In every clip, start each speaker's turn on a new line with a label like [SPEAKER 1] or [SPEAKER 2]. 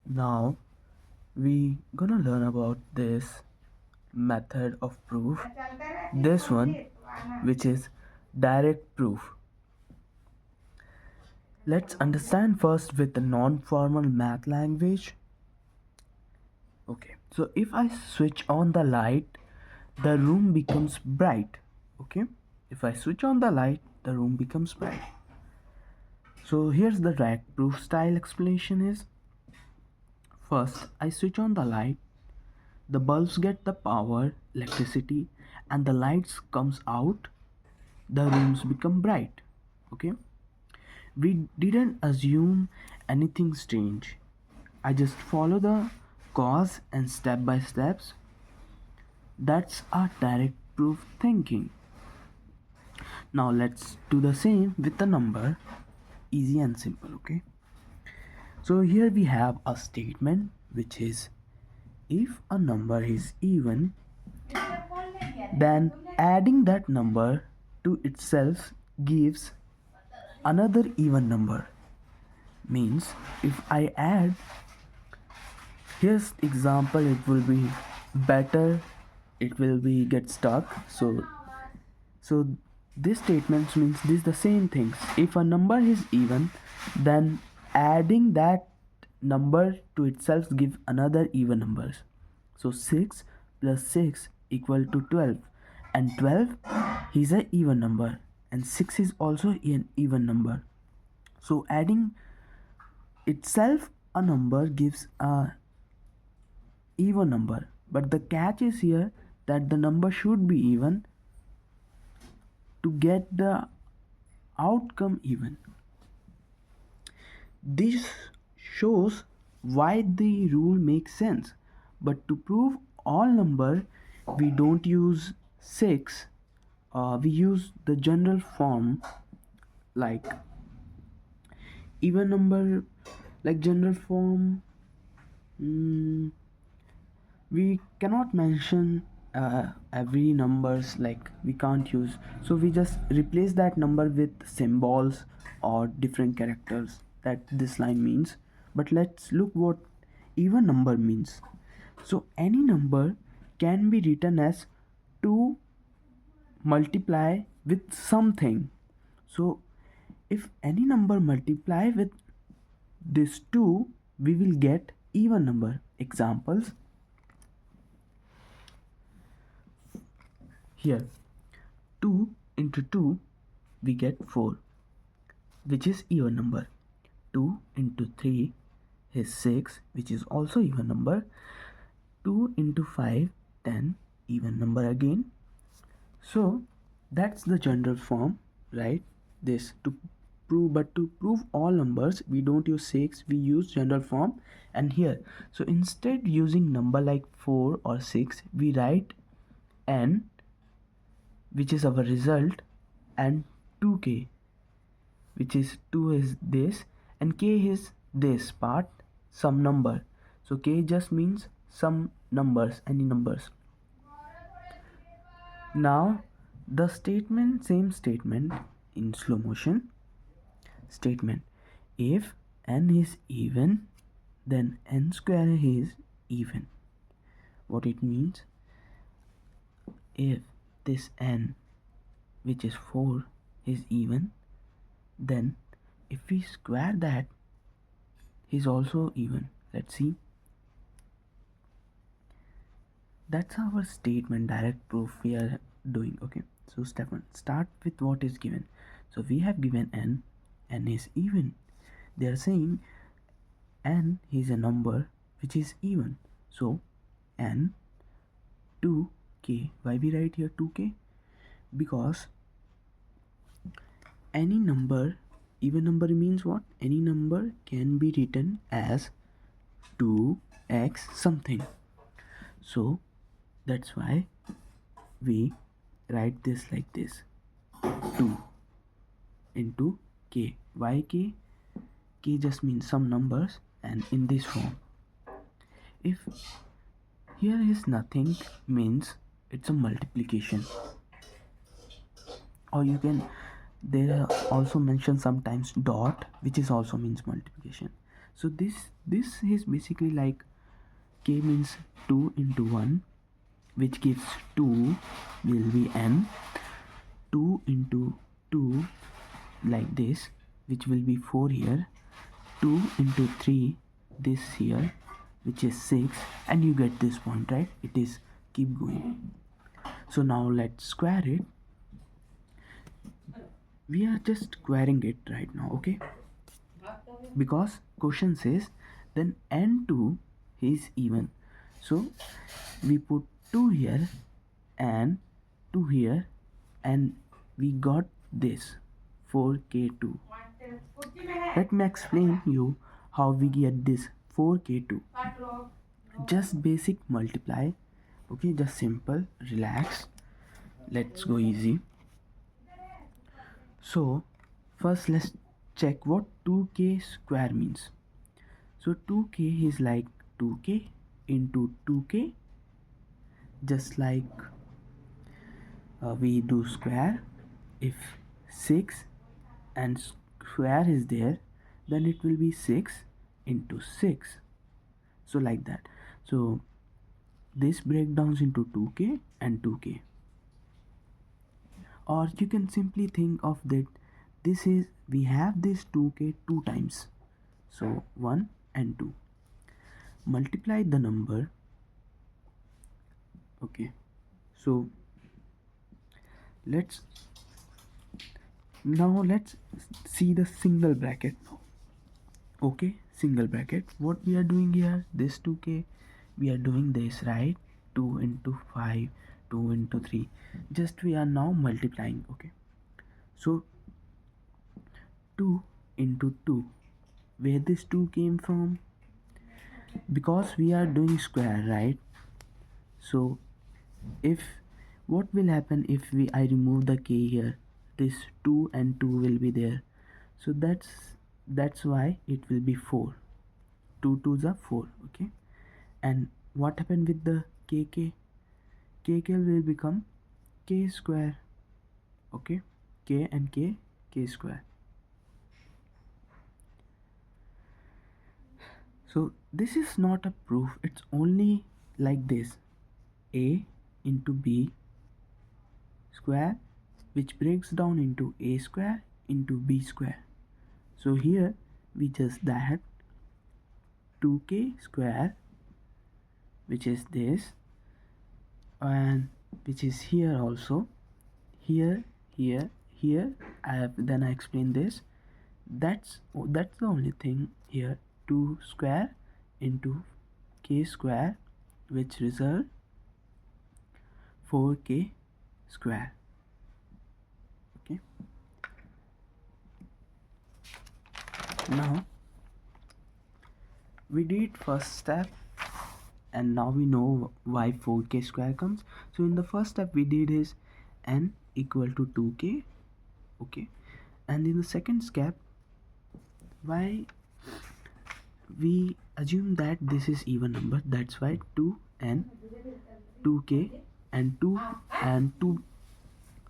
[SPEAKER 1] Now we gonna learn about this method of proof, this one, which is direct proof. Let's understand first with the non-formal math language. Okay, so if I switch on the light, the room becomes bright. Okay, if I switch on the light, the room becomes bright. So here's the direct proof style explanation is: first I switch on the light, the bulbs get the power, electricity, and the lights comes out, the rooms become bright. Okay, we didn't assume anything strange. I just follow the cause and step by steps. That's our direct proof thinking. Now let's do the same with the number. Easy and simple, okay? So here we have a statement which is: if a number is even, then adding that number to itself gives another even number. Means if I add, here's example, it will be better, it will be get stuck. So this statement means this the same things. If a number is even, then adding that number to itself give another even numbers. So 6 plus 6 equal to 12, and 12 is a even number, and 6 is also an even number. So adding itself a number gives a even number, but the catch is here that the number should be even to get the outcome even. This shows why the rule makes sense, but to prove all number we don't use 6, we use the general form, like even number, like general form. We cannot mention every numbers, like we can't use, so we just replace that number with symbols or different characters that this line means. But let's look what even number means. So any number can be written as 2 multiply with something. So if any number multiply with this 2, we will get even number. Examples: here 2 into 2 we get 4, which is even number. 2 into 3 is 6, which is also even number. 2 into 5, 10, even number again. So that's the general form, right? This to prove, but to prove all numbers we don't use 6, we use general form. And here, so instead using number like 4 or 6, we write n, which is our result, and 2k, which is 2 is this, and k is this part, some number. So k just means some numbers, any numbers. Now the statement, same statement in slow motion. Statement: if n is even, then n square is even. What it means: if this n, which is 4, is even, then if we square that, is also even. Let's see. That's our statement direct proof we are doing. Okay, so step 1, start with what is given. So we have given n is even. They are saying n is a number which is even. So n 2k. Why we write here 2k? Because any number, even number means what? Any number can be written as 2x something. So that's why we write this like this: 2 into k. Why k? K just means some numbers, and in this form. If here is nothing, means it's a multiplication. Or you can, there are also mentioned sometimes dot, which is also means multiplication. So this is basically like k means 2 into 1, which gives 2 will be n. 2 into 2 like this, which will be 4 here. 2 into 3 this here, which is 6, and you get this point, right? It is keep going. So now let's square it. We are just squaring it right now, okay? Because question says then n2 is even, so we put 2 here and 2 here, and we got this 4k2. Let me explain you how we get this 4k2. Just basic multiply, okay? Just simple, relax, let's go easy. So first let's check what 2k square means. So 2k is like 2k into 2k, just like we do square. If 6 and square is there, then it will be 6 into 6. So like that. So this breakdowns into 2k and 2k. Or you can simply think of that this is, we have this 2k two times. So 1 and 2. Multiply the number. Okay. So let's see the single bracket now. Okay, single bracket. What we are doing here, this 2k, we are doing this, right? 2 into 5, 2 into 3. Just we are now multiplying, okay? So 2 into 2, where this 2 came from? Because we are doing square, right? So if, what will happen if I remove the k here? This 2 and 2 will be there. So that's why it will be 4. 2 2s are 4, okay? And what happened with the kk? Kk will become k square, okay? K and k square. So this is not a proof, it's only like this: a into b square, which breaks down into a square into b square. So here we just that 2k square, which is this, and which is here also, here, here, here. I explain this. That's the only thing here. 2 square into k square, which result 4k square. Okay. Now we did first step, and now we know why 4k square comes. So in the first step we did is n equal to 2k, okay? And in the second step, why we assume that this is even number, that's why 2 and 2k and 2 and 2.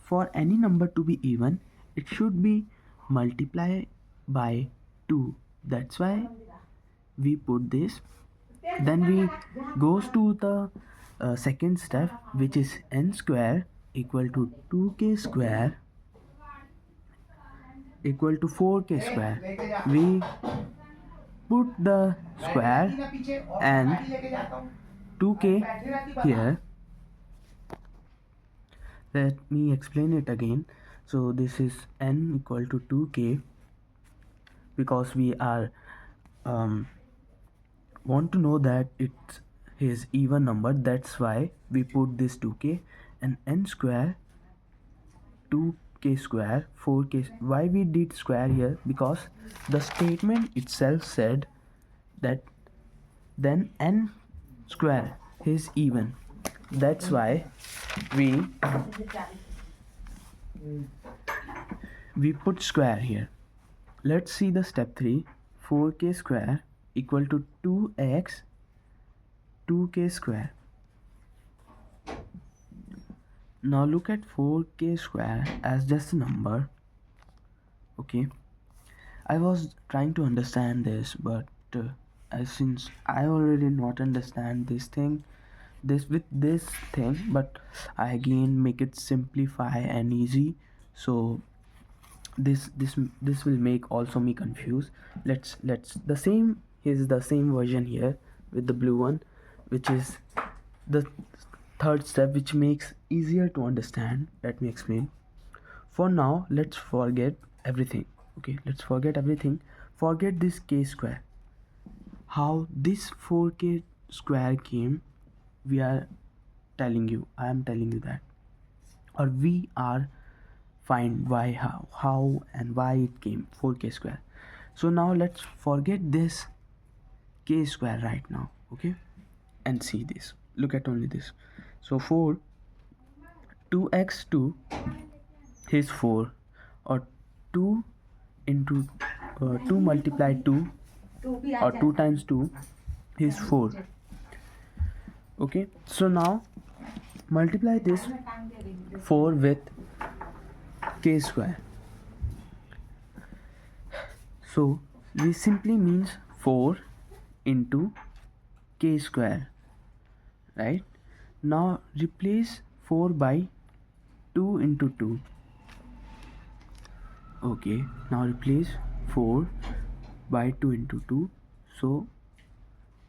[SPEAKER 1] For any number to be even, it should be multiplied by 2. That's why we put this. Then we goes to the second step, which is n square equal to 2k square equal to 4k square. We put the square and 2k here. Let me explain it again. So this is n equal to 2k, because we are want to know that it's his even number, that's why we put this 2k, and n square 2k square 4k. Why we did square here? Because the statement itself said that then n square is even, that's why we put square here. Let's see the step 3. 4k square equal to 2x 2k square. Now look at 4k square as just a number, okay? I was trying to understand this, but since I already not understand this thing, but I again make it simplify and easy. So this will make also me confused. Let's the same, here's the same version here with the blue one, which is the third step, which makes easier to understand. Let me explain. For now, let's forget everything. Okay, let's forget everything. Forget this k square. How this 4k square came, we are telling you, I am telling you that, or we are find why, how and why it came 4k square. So now let's forget this k square right now, okay, and see this. Look at only this. So 4 2x2 is 4, or 2 into 2 multiply 2, or 2 times 2 is 4. Okay, so now multiply this 4 with k square. So this simply means 4 into k square, right? Now replace 4 by 2 into 2. Okay, now replace 4 by 2 into 2. So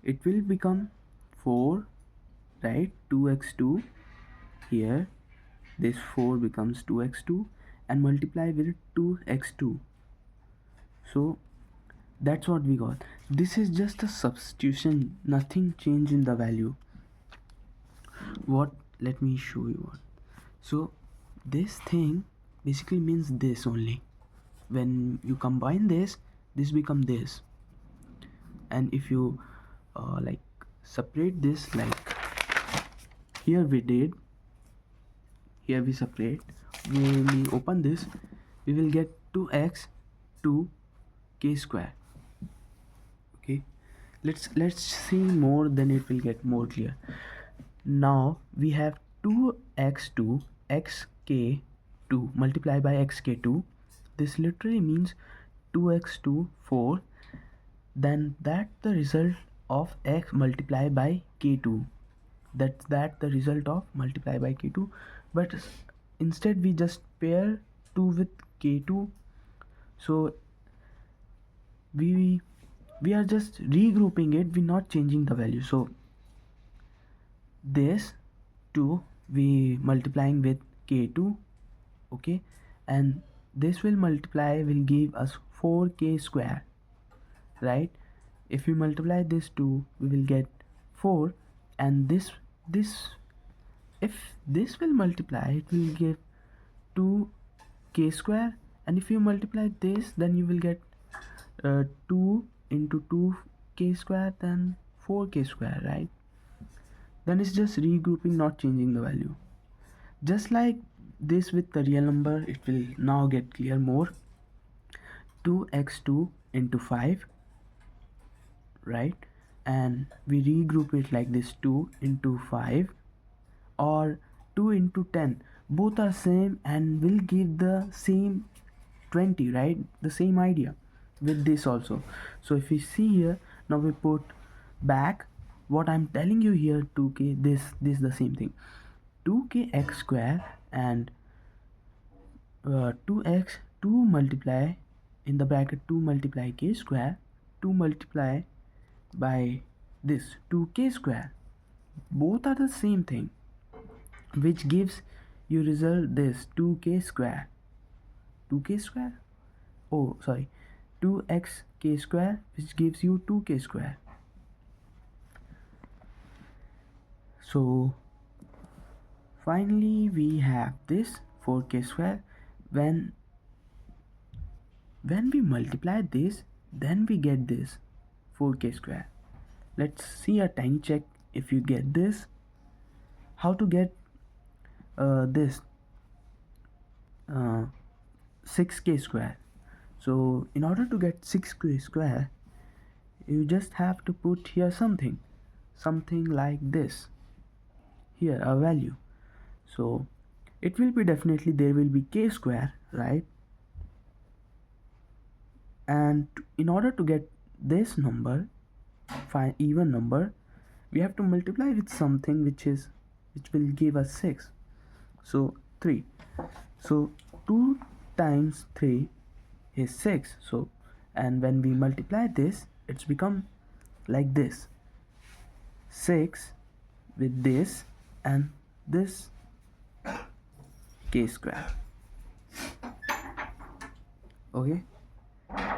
[SPEAKER 1] it will become 4, right? 2x2 here. This 4 becomes 2x2 and multiply with 2x2. So that's what we got. This is just a substitution, nothing changed in the value. What, let me show you what. So this thing basically means this only. When you combine this become this. And if you like separate this, like here we did, here we separate, when we open this, we will get 2x 2k square. Okay, let's see more, then it will get more clear. Now we have 2x2 xk2 multiplied by xk2. This literally means 2x2 4, then that the result of x multiplied by k2. That's that the result of multiply by k2. But instead we just pair 2 with k2. So we are just regrouping it, we're not changing the value. So this 2 we multiplying with k2, okay, and this will multiply, will give us 4k square, right? If we multiply this 2, we will get 4, and this if this will multiply, it will give 2k square, and if you multiply this, then you will get 2 into 2k square, then 4k square, right? Then it's just regrouping, not changing the value. Just like this with the real number, it will now get clear more. 2x2 into 5, right? And we regroup it like this, 2 into 5 or 2 into 10, both are same and will give the same 20, right? The same idea with this also. So if we see here, now we put back what I'm telling you here, 2k, this is the same thing, 2k x square, and 2x 2 multiply in the bracket 2 multiply k square, 2 multiply by this 2k square, both are the same thing, which gives you result this 2k square. 2k square, oh sorry, 2x k square, which gives you 2k square. So finally we have this 4k square. When we multiply this, then we get this 4k square. Let's see a tiny check if you get this. How to get this 6k square. So in order to get 6k square, you just have to put here something like this, here a value. So it will be definitely, there will be k square, right? And in order to get this number, find even number, we have to multiply with something which will give us 6. So 3. So 2 times 3 is 6. So, and when we multiply this, it's become like this: 6 with this and this k square. Okay,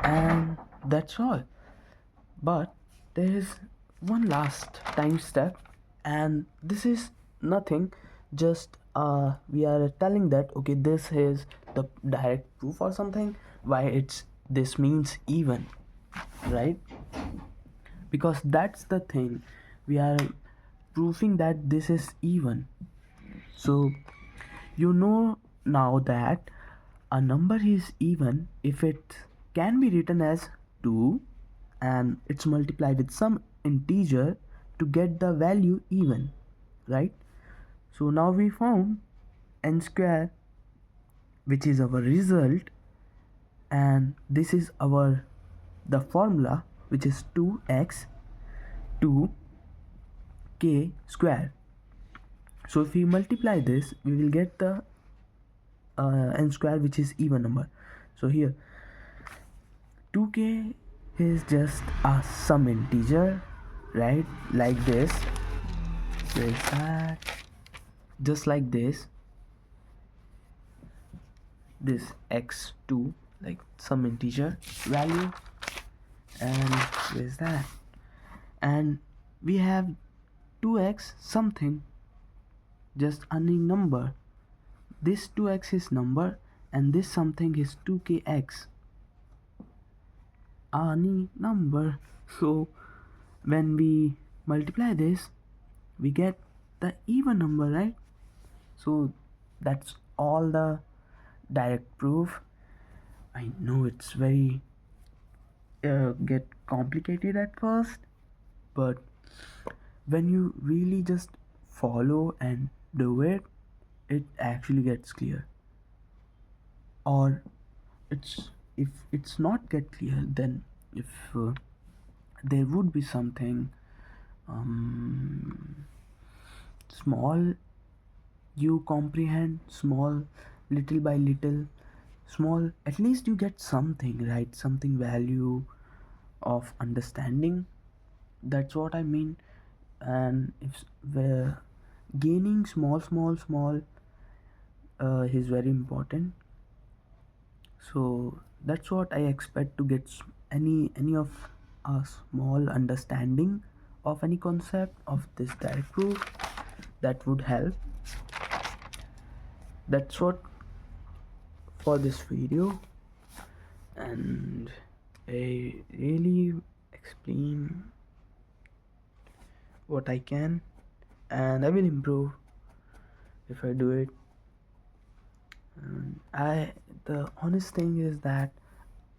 [SPEAKER 1] and that's all. But there is one last time step, and this is nothing, just we are telling that okay, this is the direct proof or something, why it's this means even, right? Because that's the thing, we are proving that this is even. So you know now that a number is even if it can be written as 2 and it's multiplied with some integer to get the value even, right? So now we found n square, which is our result, and this is our the formula, which is 2x 2k square. So if we multiply this, we will get the n square, which is even number. So here 2k is just a some integer, right? Like this. So is that just like this x2, like some integer value, and is that, and we have 2x something, just any number. This 2x is number and this something is 2kx, any number. So when we multiply this, we get the even number, right? So that's all the direct proof. I know it's very get complicated at first, but when you really just follow and do it, it actually gets clear. Or it's, if it's not get clear, then if there would be something small, you comprehend small, little by little, small, at least you get something, right? Something value of understanding, that's what I mean. And if we're gaining small is very important. So that's what I expect to get, any of a small understanding of any concept of this direct proof, that would help. That's what for this video, and I really explain what I can, and I will improve if I do it. I the honest thing is that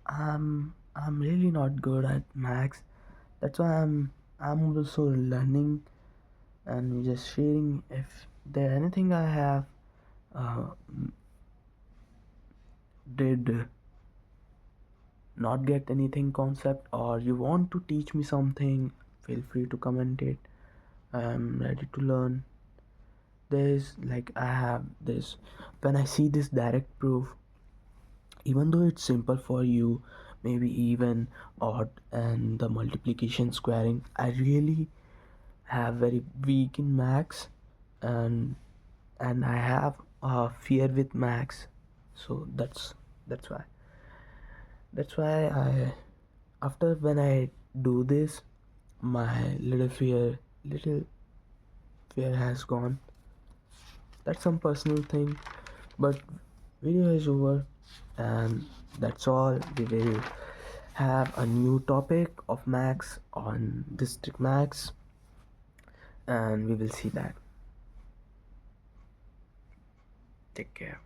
[SPEAKER 1] I'm really not good at maths. That's why I'm also learning and just sharing. If there anything I have uh, did not get anything concept, or you want to teach me something, feel free to comment it. I'm ready to learn. There's like I have this, when I see this direct proof, even though it's simple for you, maybe even odd and the multiplication squaring, I really have very weak in max, and I have a fear with max. So that's why I, after when I do this, my little fear has gone. That's some personal thing, but video is over, and that's all. We will have a new topic of max on district max, and we will see that. Take care.